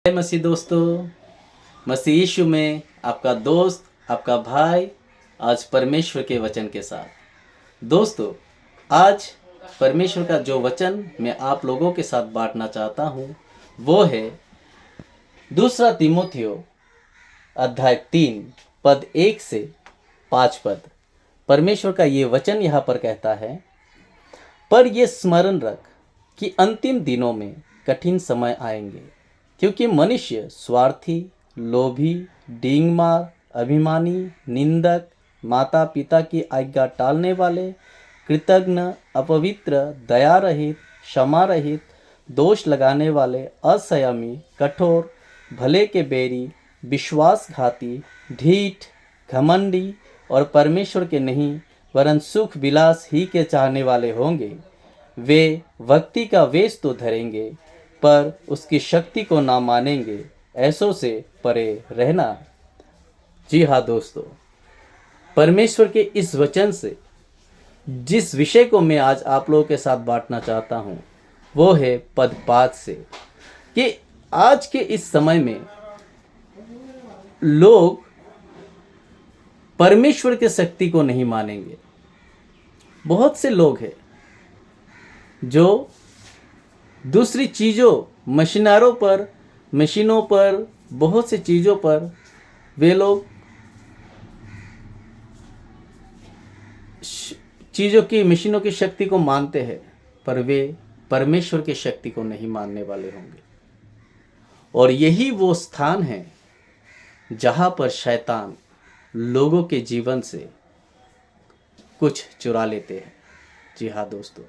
जय मसीह दोस्तों। मसीह यीशु में आपका दोस्त, आपका भाई आज परमेश्वर के वचन के साथ। दोस्तों, आज परमेश्वर का जो वचन मैं आप लोगों के साथ बांटना चाहता हूँ वो है दूसरा तीमुथियो अध्याय 3 पद 1 से 5 पद। परमेश्वर का ये वचन यहाँ पर कहता है, पर ये स्मरण रख कि अंतिम दिनों में कठिन समय आएंगे, क्योंकि मनुष्य स्वार्थी, लोभी, डींगमार, अभिमानी, निंदक, माता पिता की आज्ञा टालने वाले, कृतज्ञ, अपवित्र, दया रहित, क्षमा रहित, दोष लगाने वाले, असंयमी, कठोर, भले के बैरी, विश्वासघाती, ढीठ, घमंडी और परमेश्वर के नहीं वरन सुख विलास ही के चाहने वाले होंगे। वे भक्ति का वेश तो धरेंगे पर उसकी शक्ति को ना मानेंगे। ऐसों से परे रहना। जी हाँ दोस्तों, परमेश्वर के इस वचन से जिस विषय को मैं आज आप लोगों के साथ बांटना चाहता हूँ वो है पद 5 से, कि आज के इस समय में लोग परमेश्वर की शक्ति को नहीं मानेंगे। बहुत से लोग हैं जो दूसरी चीज़ों, मशीनों पर, बहुत सी चीज़ों पर वे लोग मशीनों की शक्ति को मानते हैं, पर वे परमेश्वर की शक्ति को नहीं मानने वाले होंगे। और यही वो स्थान है जहाँ पर शैतान लोगों के जीवन से कुछ चुरा लेते हैं। जी हाँ दोस्तों,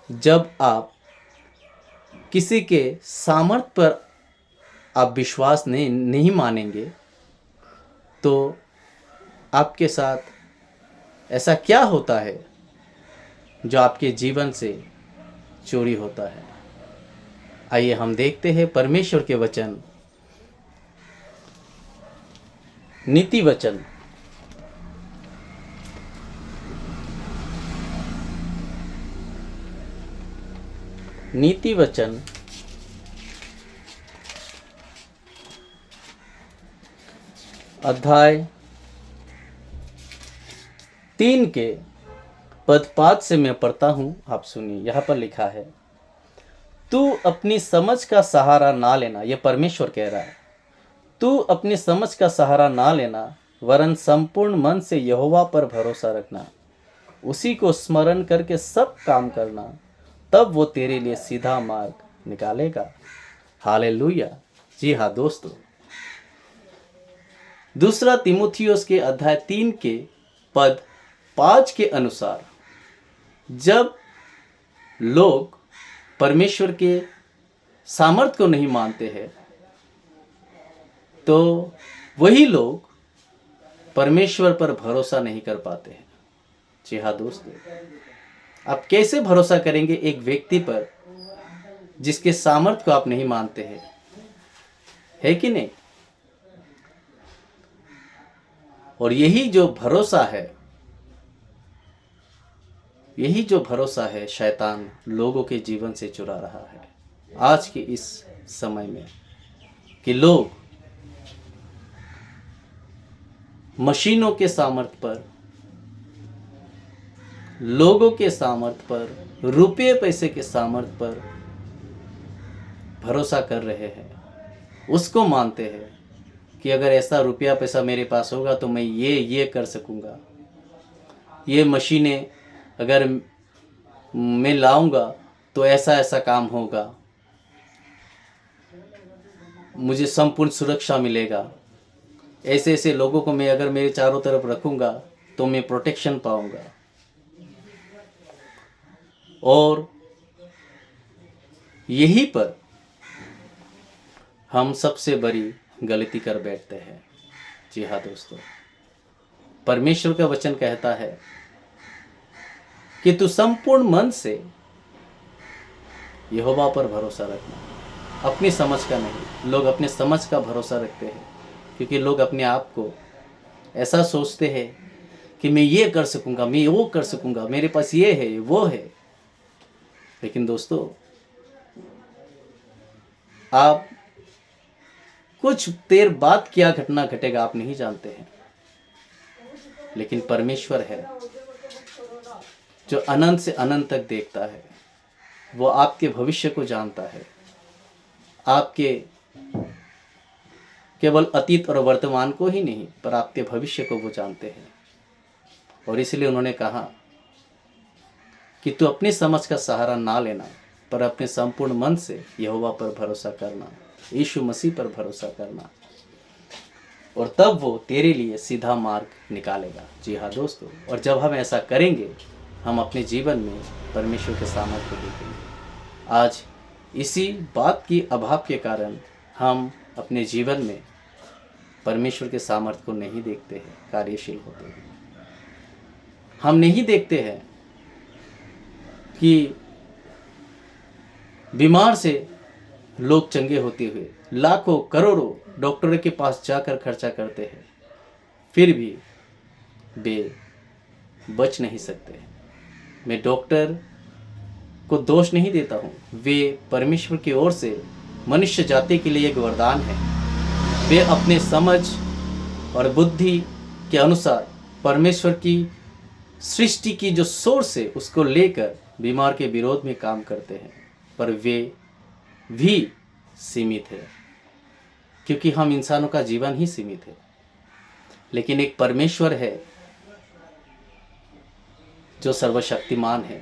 जब आप किसी के सामर्थ्य पर आप विश्वास नहीं मानेंगे तो आपके साथ ऐसा क्या होता है जो आपके जीवन से चोरी होता है। आइए हम देखते हैं परमेश्वर के वचन, नीति वचन अध्याय 3 के पद 5 से मैं पढ़ता हूँ, आप सुनिए। यहाँ पर लिखा है, तू अपनी समझ का सहारा ना लेना। यह परमेश्वर कह रहा है, तू अपनी समझ का सहारा ना लेना, वरन संपूर्ण मन से यहोवा पर भरोसा रखना, उसी को स्मरण करके सब काम करना, तब वो तेरे लिए सीधा मार्ग निकालेगा। हालेलुया। जी हाँ दोस्तों, दूसरा तीमुथियुस के अध्याय 3 के पद 5 के अनुसार जब लोग परमेश्वर के सामर्थ्य को नहीं मानते हैं तो वही लोग परमेश्वर पर भरोसा नहीं कर पाते हैं। जी हाँ दोस्तों, आप कैसे भरोसा करेंगे एक व्यक्ति पर जिसके सामर्थ्य को आप नहीं मानते हैं, है कि नहीं? और यही जो भरोसा है शैतान लोगों के जीवन से चुरा रहा है आज के इस समय में, कि लोग मशीनों के सामर्थ्य पर, लोगों के सामर्थ्य पर, रुपये पैसे के सामर्थ्य पर भरोसा कर रहे हैं। उसको मानते हैं कि अगर ऐसा रुपया पैसा मेरे पास होगा तो मैं ये कर सकूँगा, ये मशीनें अगर मैं लाऊंगा तो ऐसा काम होगा, मुझे संपूर्ण सुरक्षा मिलेगा, ऐसे लोगों को मैं अगर मेरे चारों तरफ रखूँगा तो मैं प्रोटेक्शन पाऊँगा। और यही पर हम सबसे बड़ी गलती कर बैठते हैं। जी हाँ दोस्तों, परमेश्वर का वचन कहता है कि तू संपूर्ण मन से यहोवा पर भरोसा रखना, अपनी समझ का नहीं। लोग अपने समझ का भरोसा रखते हैं क्योंकि लोग अपने आप को ऐसा सोचते हैं कि मैं ये कर सकूँगा, मैं वो कर सकूँगा, मेरे पास ये है वो है। लेकिन दोस्तों, आप कुछ देर बाद क्या घटना घटेगा आप नहीं जानते हैं, लेकिन परमेश्वर है जो अनंत से अनंत तक देखता है। वो आपके भविष्य को जानता है, आपके केवल अतीत और वर्तमान को ही नहीं पर आपके भविष्य को वो जानते हैं। और इसलिए उन्होंने कहा कि तू अपनी समझ का सहारा ना लेना, पर अपने संपूर्ण मन से यहोवा पर भरोसा करना, यीशु मसीह पर भरोसा करना, और तब वो तेरे लिए सीधा मार्ग निकालेगा। जी हाँ दोस्तों, और जब हम ऐसा करेंगे हम अपने जीवन में परमेश्वर के सामर्थ्य को देखेंगे। आज इसी बात की अभाव के कारण हम अपने जीवन में परमेश्वर के सामर्थ्य को नहीं देखते हैं, कार्यशील होते हैं। हम नहीं देखते हैं कि बीमार से लोग चंगे होते हुए लाखों करोड़ों डॉक्टरों के पास जाकर खर्चा करते हैं, फिर भी वे बच नहीं सकते। मैं डॉक्टर को दोष नहीं देता हूँ, वे परमेश्वर की ओर से मनुष्य जाति के लिए एक वरदान है। वे अपने समझ और बुद्धि के अनुसार परमेश्वर की सृष्टि की जो सोर्स है उसको लेकर बीमार के विरोध में काम करते हैं, पर वे भी सीमित है, क्योंकि हम इंसानों का जीवन ही सीमित है। लेकिन एक परमेश्वर है जो सर्वशक्तिमान है,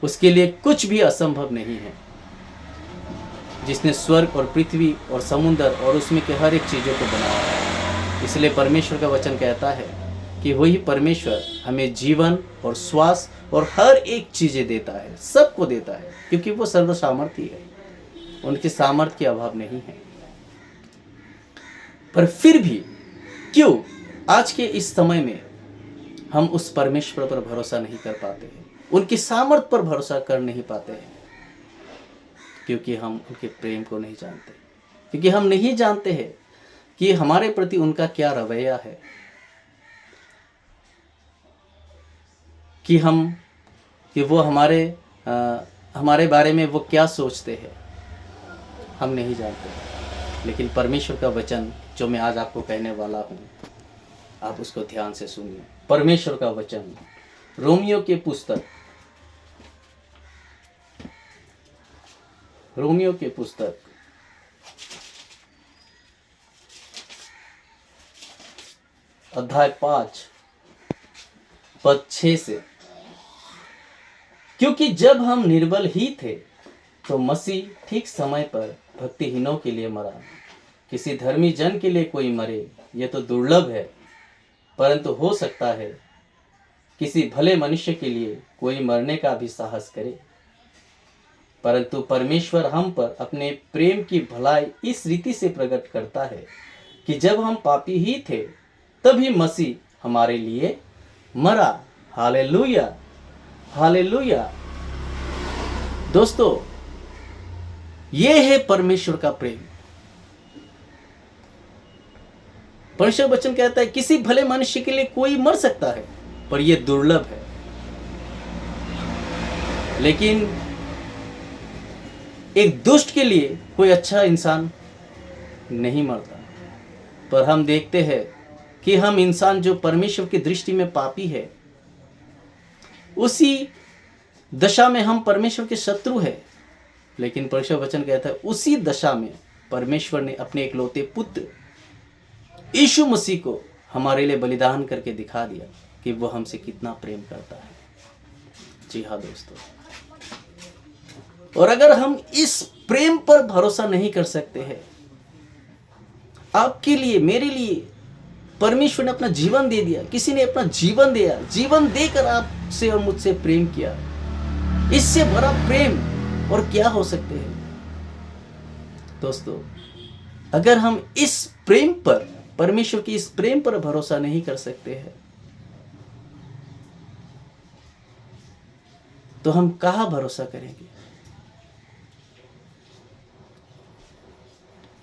उसके लिए कुछ भी असंभव नहीं है। जिसने स्वर्ग और पृथ्वी और समुद्र और उसमें के हर एक चीज़ों को बनाया है। इसलिए परमेश्वर का वचन कहता है कि वही परमेश्वर हमें जीवन और श्वास और हर एक चीज़ें देता है, सबको देता है, क्योंकि वो सर्वसामर्थी है, उनके सामर्थ्य के अभाव नहीं है। पर फिर भी क्यों आज के इस समय में हम उस परमेश्वर पर भरोसा नहीं कर पाते हैं, उनकी सामर्थ्य पर भरोसा कर नहीं पाते हैं? क्योंकि हम उनके प्रेम को नहीं जानते, क्योंकि हम नहीं जानते हैं कि हमारे प्रति उनका क्या रवैया है, कि वो हमारे बारे में वो क्या सोचते हैं, हम नहीं जानते। लेकिन परमेश्वर का वचन जो मैं आज आपको कहने वाला हूँ, आप उसको ध्यान से सुनिए। परमेश्वर का वचन रोमियो की पुस्तक अध्याय 5 पद 6 से, क्योंकि जब हम निर्बल ही थे तो मसीह ठीक समय पर भक्तिहीनों के लिए मरा। किसी धर्मी जन के लिए कोई मरे यह तो दुर्लभ है, परंतु हो सकता है किसी भले मनुष्य के लिए कोई मरने का भी साहस करे। परंतु परमेश्वर हम पर अपने प्रेम की भलाई इस रीति से प्रकट करता है कि जब हम पापी ही थे तभी मसीह हमारे लिए मरा। Hallelujah, hallelujah. दोस्तों, ये है परमेश्वर का प्रेम। परमेश्वर वचन कहता है किसी भले मनुष्य के लिए कोई मर सकता है, पर यह दुर्लभ है। लेकिन एक दुष्ट के लिए कोई अच्छा इंसान नहीं मरता। पर हम देखते हैं कि हम इंसान जो परमेश्वर की दृष्टि में पापी है, उसी दशा में हम परमेश्वर के शत्रु है। लेकिन परमेश्वर वचन कहता है उसी दशा में परमेश्वर ने अपने इकलौते पुत्र यीशु मसीह को हमारे लिए बलिदान करके दिखा दिया कि वो हमसे कितना प्रेम करता है। जी हाँ दोस्तों, और अगर हम इस प्रेम पर भरोसा नहीं कर सकते हैं, आपके लिए मेरे लिए परमेश्वर ने अपना जीवन दे दिया, किसी ने अपना जीवन दिया, जीवन देकर आपसे और मुझसे प्रेम किया, इससे बड़ा प्रेम और क्या हो सकते हैं? दोस्तों, अगर हम इस प्रेम पर, परमेश्वर की इस प्रेम पर भरोसा नहीं कर सकते हैं, तो हम कहाँ भरोसा करेंगे?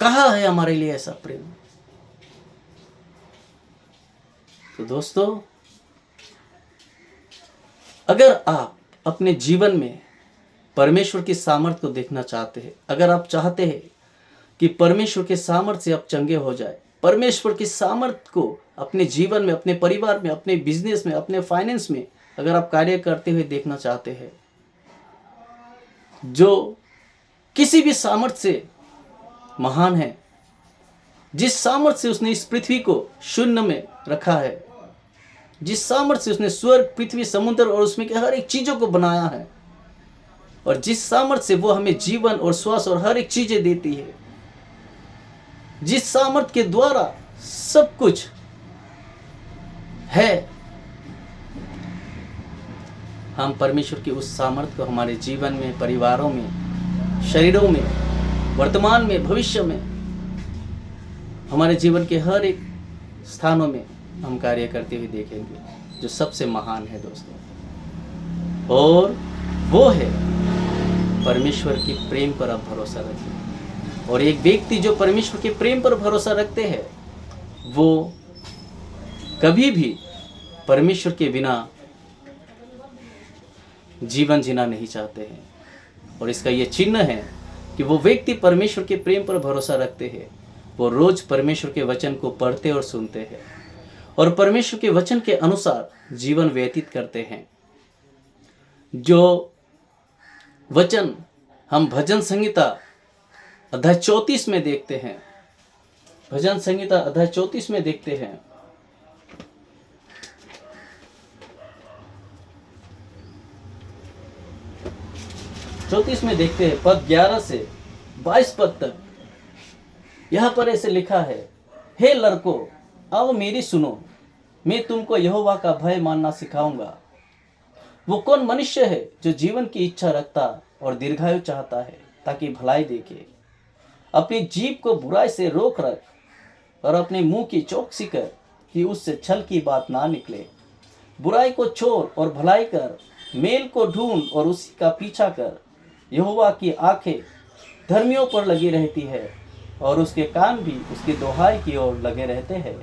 कहाँ है हमारे लिए ऐसा प्रेम? तो दोस्तों, अगर आप अपने जीवन में परमेश्वर की सामर्थ्य को देखना चाहते हैं, अगर आप चाहते हैं कि परमेश्वर के सामर्थ्य से आप चंगे हो जाए। परमेश्वर के सामर्थ्य को अपने जीवन में, अपने परिवार में, अपने बिजनेस में, अपने फाइनेंस में अगर आप कार्य करते हुए देखना चाहते हैं, जो किसी भी सामर्थ्य से महान है, जिस सामर्थ्य से उसने इस पृथ्वी को शून्य में रखा है, जिस सामर्थ्य से उसने स्वर्ग, पृथ्वी, समुद्र और उसमें के हर एक चीजों को बनाया है, और जिस सामर्थ्य से वो हमें जीवन और श्वास और हर एक चीजें देती है, जिस सामर्थ्य के द्वारा सब कुछ है, हम परमेश्वर की उस सामर्थ्य को हमारे जीवन में, परिवारों में, शरीरों में, वर्तमान में, भविष्य में, हमारे जीवन के हर एक स्थानों में हम कार्य करते हुए देखेंगे, जो सबसे महान है दोस्तों। और वो है परमेश्वर के प्रेम पर आप भरोसा रखें। और एक व्यक्ति जो परमेश्वर के प्रेम पर भरोसा रखते हैं, वो कभी भी परमेश्वर के बिना जीवन जीना नहीं चाहते हैं। और इसका ये चिन्ह है कि वो व्यक्ति परमेश्वर के प्रेम पर भरोसा रखते हैं, वो रोज परमेश्वर के वचन को पढ़ते और सुनते हैं और परमेश्वर के वचन के अनुसार जीवन व्यतीत करते हैं। जो वचन हम भजन संहिता अध्याय 34 में देखते हैं, भजन संहिता अध्याय 34 में देखते हैं, देखते हैं पद 11 से 22 पद तक। यहां पर ऐसे लिखा है, हे लड़कों, आओ मेरी सुनो, मैं तुमको यहोवा का भय मानना सिखाऊंगा। वो कौन मनुष्य है जो जीवन की इच्छा रखता और दीर्घायु चाहता है, ताकि भलाई देखे। अपनी जीभ को बुराई से रोक रख और अपने मुंह की चौकसी कर कि उससे छल की बात ना निकले। बुराई को छोड़ और भलाई कर, मेल को ढूंढ और उसी का पीछा कर। यहोवा की आंखें धर्मियों पर लगी रहती है और उसके कान भी उसकी दोहाई की ओर लगे रहते हैं।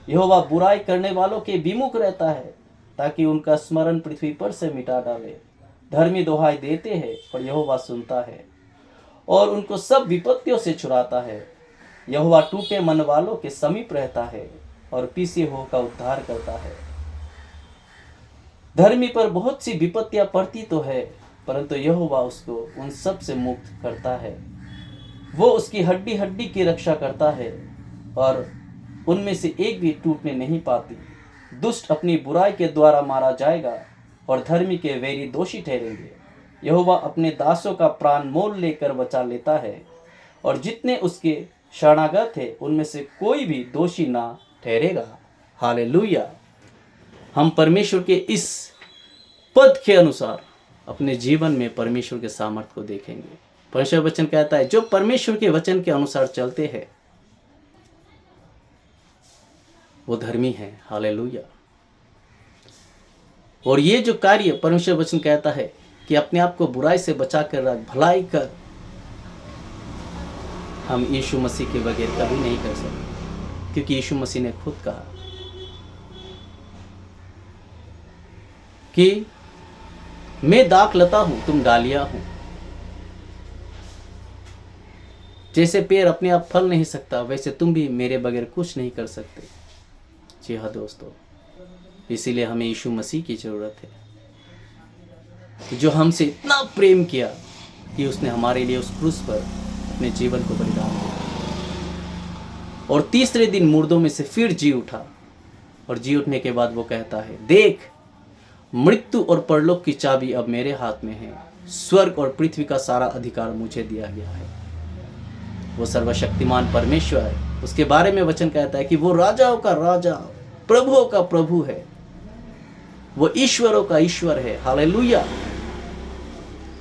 यहोवा बुराई करने वालों के विमुख रहता है, ताकि उनका स्मरण पृथ्वी पर से मिटा डाले। धर्मी दोहाई देते हैं और यहोवा सुनता है और उनको सब विपत्तियों से छुड़ाता है। यहोवा टूटे मन वालों के समीप रहता है और पीछे हो का उद्धार करता है। धर्मी पर बहुत सी विपत्तियां पड़ती तो है, परंतु यहोवा उसको उन सब से मुक्त करता है। वो उसकी हड्डी हड्डी की रक्षा करता है और उनमें से एक भी टूटने नहीं पाती। दुष्ट अपनी बुराई के द्वारा मारा जाएगा और धर्मी के वैरी दोषी ठहरेंगे। यहोवा अपने दासों का प्राण मोल लेकर बचा लेता है और जितने उसके शरणागत है उनमें से कोई भी दोषी ना ठहरेगा। हालेलुया। हम परमेश्वर के इस पद के अनुसार अपने जीवन में परमेश्वर के सामर्थ्य को देखेंगे। परमेश्वर वचन कहता है, जो परमेश्वर के वचन के अनुसार चलते हैं वो धर्मी है। हालेलुया। और ये जो कार्य परमेश्वर वचन कहता है कि अपने आप को बुराई से बचा कर रख, भलाई कर, हम यीशु मसीह के बगैर कभी नहीं कर सकते, क्योंकि यीशु मसीह ने खुद कहा कि मैं दाख लता हूं, तुम डालियां हो। जैसे पेड़ अपने आप फल नहीं सकता, वैसे तुम भी मेरे बगैर कुछ नहीं कर सकते। जी हाँ दोस्तों, इसीलिए हमें यीशु मसीह की जरूरत है, जो हमसे इतना प्रेम किया कि उसने हमारे लिए उस क्रूस पर अपने जीवन को बलिदान दिया और तीसरे दिन मुर्दों में से फिर जी उठा। और जी उठने के बाद वो कहता है, देख, मृत्यु और परलोक की चाबी अब मेरे हाथ में है। स्वर्ग और पृथ्वी का सारा अधिकार मुझे दिया गया है। वो सर्वशक्तिमान परमेश्वर है। उसके बारे में वचन कहता है कि वो राजाओं का राजा, प्रभुओं का प्रभु है, वो ईश्वरों का ईश्वर है। हालेलुया।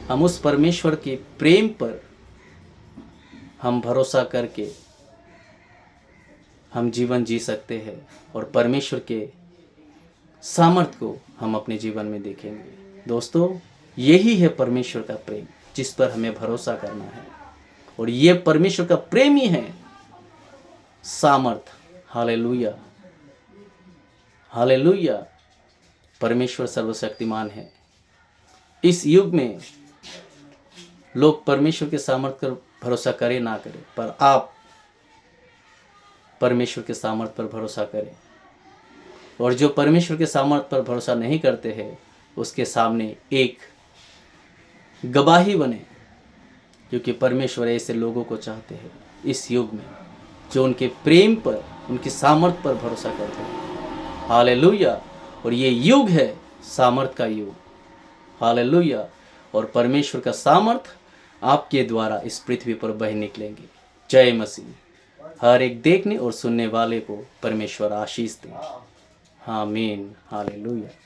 हम उस परमेश्वर के प्रेम पर हम भरोसा करके हम जीवन जी सकते हैं और परमेश्वर के सामर्थ्य को हम अपने जीवन में देखेंगे। दोस्तों, यही है परमेश्वर का प्रेम, जिस पर हमें भरोसा करना है। और ये परमेश्वर का प्रेम ही है सामर्थ। Hallelujah, hallelujah. परमेश्वर सर्वशक्तिमान है। इस युग में लोग परमेश्वर के सामर्थ्य भरोसा करें ना करें, पर आप परमेश्वर के सामर्थ पर भरोसा करें। और जो परमेश्वर के सामर्थ पर भरोसा नहीं करते हैं उसके सामने एक गवाही बने, क्योंकि परमेश्वर ऐसे लोगों को चाहते हैं इस युग में जो उनके प्रेम पर, उनकी सामर्थ पर भरोसा करते हैं। हालेलुया। और ये युग है सामर्थ का युग। हालेलुया। और परमेश्वर का सामर्थ आपके द्वारा इस पृथ्वी पर बह निकलेंगे। जय मसीह। हर एक देखने और सुनने वाले को परमेश्वर आशीष दे। आमीन। हालेलुया।